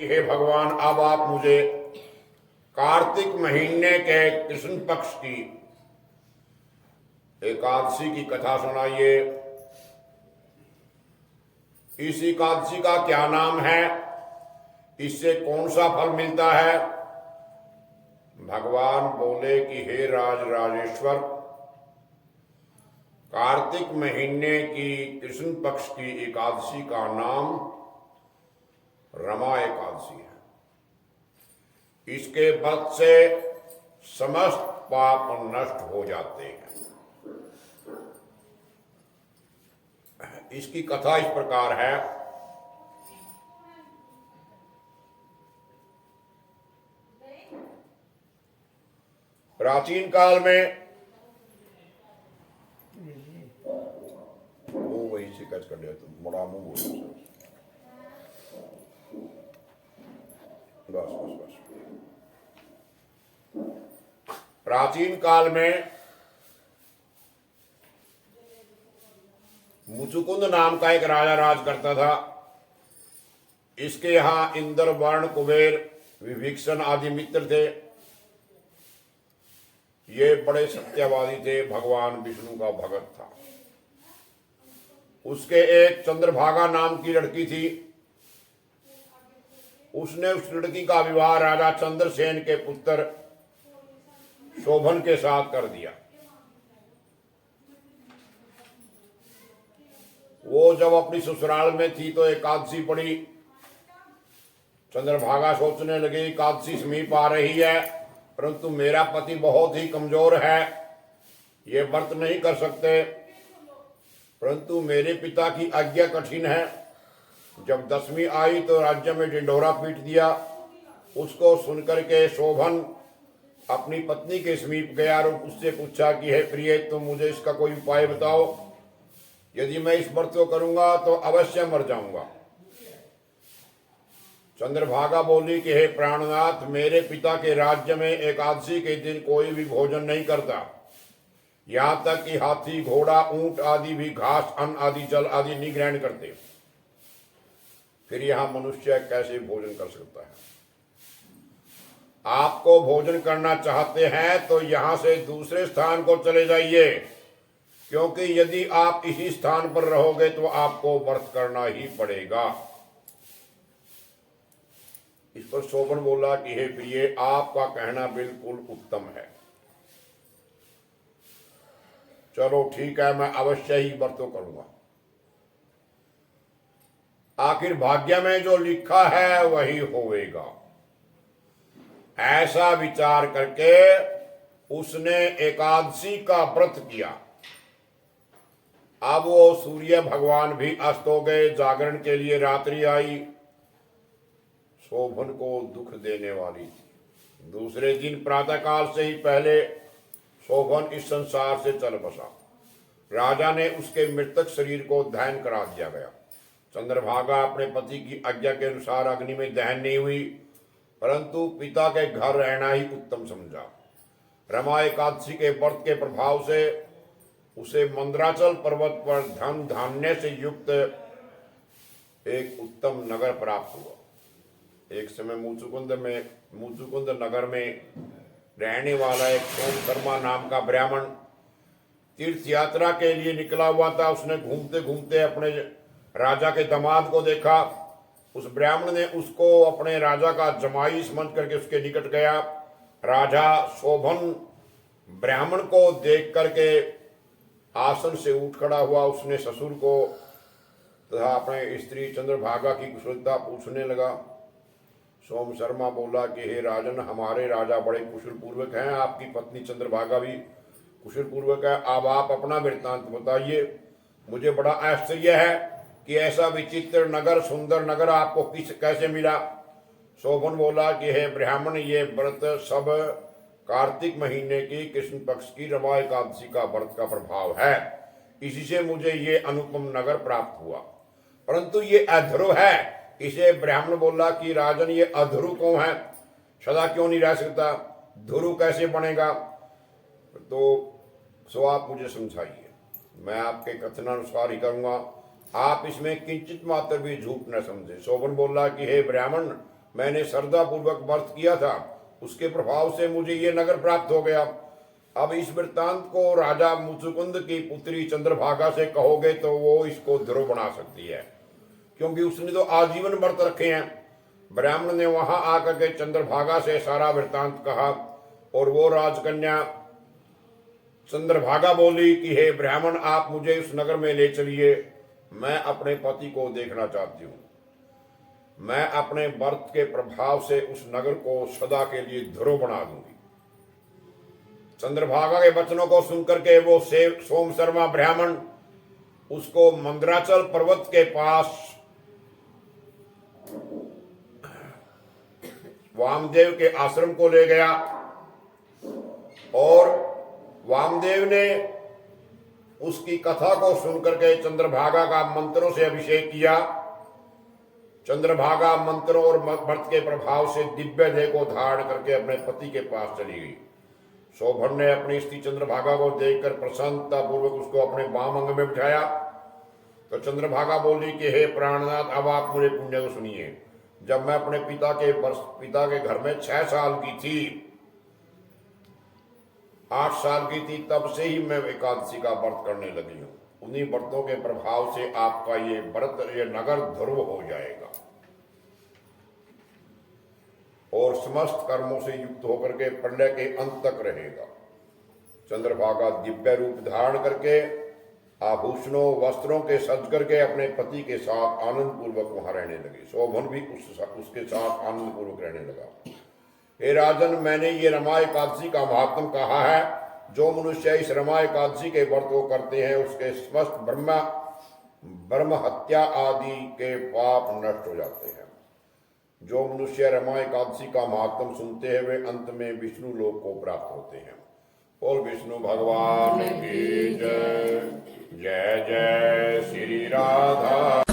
हे भगवान, अब आप मुझे कार्तिक महीने के कृष्ण पक्ष की एकादशी की कथा सुनाइए। इस एकादशी का क्या नाम है, इससे कौन सा फल मिलता है। भगवान बोले कि हे राज राजेश्वर, कार्तिक महीने की कृष्ण पक्ष की एकादशी का नाम रमा एकादशी है। इसके व्रत से समस्त पाप नष्ट हो जाते हैं। इसकी कथा इस प्रकार है। प्राचीन काल में वो वही से कच कर लिया, तुम बड़ा मुंह बोलो। बस बस बस। प्राचीन काल में मुचुकुंद नाम का एक राजा राज करता था। इसके यहां इंद्र, वर्ण, कुबेर, विभीषण आदि मित्र थे। ये बड़े सत्यवादी थे, भगवान विष्णु का भगत था। उसके एक चंद्रभागा नाम की लड़की थी। उसने उस लड़की का विवाह राजा चंद्रसेन के पुत्र शोभन के साथ कर दिया। वो जब अपनी ससुराल में थी तो एकादशी पड़ी। चंद्रभागा सोचने लगी, एकादशी समीप आ रही है, परंतु मेरा पति बहुत ही कमजोर है, ये व्रत नहीं कर सकते। परंतु मेरे पिता की आज्ञा कठिन है। जब दसवीं आई तो राज्य में ढिंढोरा पीट दिया। उसको सुनकर के शोभन अपनी पत्नी के समीप गया और उससे पूछा कि हे प्रिय, तुम मुझे इसका कोई उपाय बताओ। यदि मैं इस व्रत को करूंगा तो अवश्य मर जाऊंगा। चंद्रभागा बोली कि हे प्राणनाथ, मेरे पिता के राज्य में एकादशी के दिन कोई भी भोजन नहीं करता। यहां तक कि हाथी, घोड़ा, ऊंट आदि भी घास, अन्न आदि, जल आदि नहीं ग्रहण करते। फिर यहां मनुष्य कैसे भोजन कर सकता है। आपको भोजन करना चाहते हैं तो यहां से दूसरे स्थान को चले जाइए, क्योंकि यदि आप इसी स्थान पर रहोगे तो आपको व्रत करना ही पड़ेगा। इस पर शोभन बोला कि हे प्रिय, आपका कहना बिल्कुल उत्तम है। चलो ठीक है, मैं अवश्य ही व्रत करूंगा। आखिर भाग्य में जो लिखा है वही होवेगा, ऐसा विचार करके उसने एकादशी का व्रत किया। अब वो सूर्य भगवान भी अस्त हो गए। जागरण के लिए रात्रि आई। शोभन को दुख देने वाली थी। दूसरे दिन प्रातःकाल से ही पहले शोभन इस संसार से चल बसा। राजा ने उसके मृतक शरीर को दहन करा दिया गया। चंद्रभागा अपने पति की आज्ञा के अनुसार अग्नि में दहन नहीं हुई, परंतु पिता के घर रहना ही उत्तम समझा। रमा एकादशी के व्रत के प्रभाव से उसे मंदराचल पर्वत पर धन धान्य से युक्त एक उत्तम नगर प्राप्त हुआ। एक समय मुचुकुंद नगर में रहने वाला एक सोम शर्मा नाम का ब्राह्मण तीर्थ यात्रा के लिए निकला हुआ था। उसने घूमते घूमते अपने राजा के दामाद को देखा। उस ब्राह्मण ने उसको अपने राजा का जमाई समझ करके उसके निकट गया। राजा शोभन ब्राह्मण को देख करके आसन से उठ खड़ा हुआ। उसने ससुर को तथा अपने स्त्री चंद्रभागा की कुशलता पूछने लगा। सोम शर्मा बोला कि हे राजन, हमारे राजा बड़े कुशल पूर्वक हैं, आपकी पत्नी चंद्रभागा भी कुशल पूर्वक है। अब आप अपना वृत्तांत बताइए। मुझे बड़ा आश्चर्य है कि ऐसा विचित्र नगर, सुंदर नगर आपको कैसे मिला। शोभन बोला कि हे ब्राह्मण, ये व्रत सब कार्तिक महीने की कृष्ण पक्ष की रमा एकादशी का व्रत का प्रभाव है। इसी से मुझे ये अनुपम नगर प्राप्त हुआ। परंतु ये अध्रुव है। इसे ब्राह्मण बोला कि राजन, ये अध्रुव कौन है, सदा क्यों नहीं रह सकता, ध्रुव कैसे बनेगा। तो सो आप मुझे समझाइए। मैं आपके कथनानुसार ही करूंगा, आप इसमें किंचित मात्र भी झूठ न समझे। शोभन बोला कि हे ब्राह्मण, मैंने श्रद्धा पूर्वक व्रत किया था, उसके प्रभाव से मुझे ये नगर प्राप्त हो गया। अब इस वृत्तांत को राजा मुचुकुंद की पुत्री चंद्रभागा से कहोगे तो वो इसको ध्रुव बना सकती है, क्योंकि उसने तो आजीवन व्रत रखे हैं। ब्राह्मण ने वहां आकर के चंद्रभागा से सारा वृत्तांत कहा, और वो राजकन्या चंद्रभागा बोली कि हे ब्राह्मण, आप मुझे उस नगर में ले चलिए, मैं अपने पति को देखना चाहती हूं। मैं अपने व्रत के प्रभाव से उस नगर को सदा के लिए ध्रुव बना दूंगी। चंद्रभागा के वचनों को सुनकर के वो सोम शर्मा ब्राह्मण उसको मंदराचल पर्वत के पास वामदेव के आश्रम को ले गया, और वामदेव ने उसकी कथा को सुनकर के चंद्रभागा का मंत्रों से अभिषेक किया। चंद्रभागा मंत्रों और व्रत के प्रभाव से दिव्य देह को धारण करके अपने पति के पास चली गई। शोभन ने अपनी स्त्री चंद्रभागा को देखकर प्रसन्नता पूर्वक उसको अपने वाम अंग में बिठाया। तो चंद्रभागा बोली कि हे प्राणनाथ, अब आप मुझे पुण्य को सुनिए। जब मैं अपने पिता के घर में 6 साल की थी, 8 साल की थी, तब से ही मैं एकादशी का व्रत करने लगी हूं। उन्हीं व्रतों के प्रभाव से आपका ये व्रत, ये नगर ध्रुव हो जाएगा और समस्त कर्मों से युक्त होकर के प्रलय के अंत तक रहेगा। चंद्रभागा दिव्य रूप धारण करके आभूषणों वस्त्रों के सज करके अपने पति के साथ आनंद पूर्वक वहां रहने लगी। शोभन भी उसके साथ आनंद पूर्वक रहने लगा। हे राजन, मैंने ये रमा एकादशी का महात्म कहा है। जो मनुष्य इस रमा एकादशी के व्रत को करते हैं, उसके समस्त ब्रह्म हत्या आदि के पाप नष्ट हो जाते हैं। जो मनुष्य रमा एकादशी का महात्म सुनते हैं, वे अंत में विष्णु लोक को प्राप्त होते हैं। और विष्णु भगवान की जय। जय जय श्री राधा।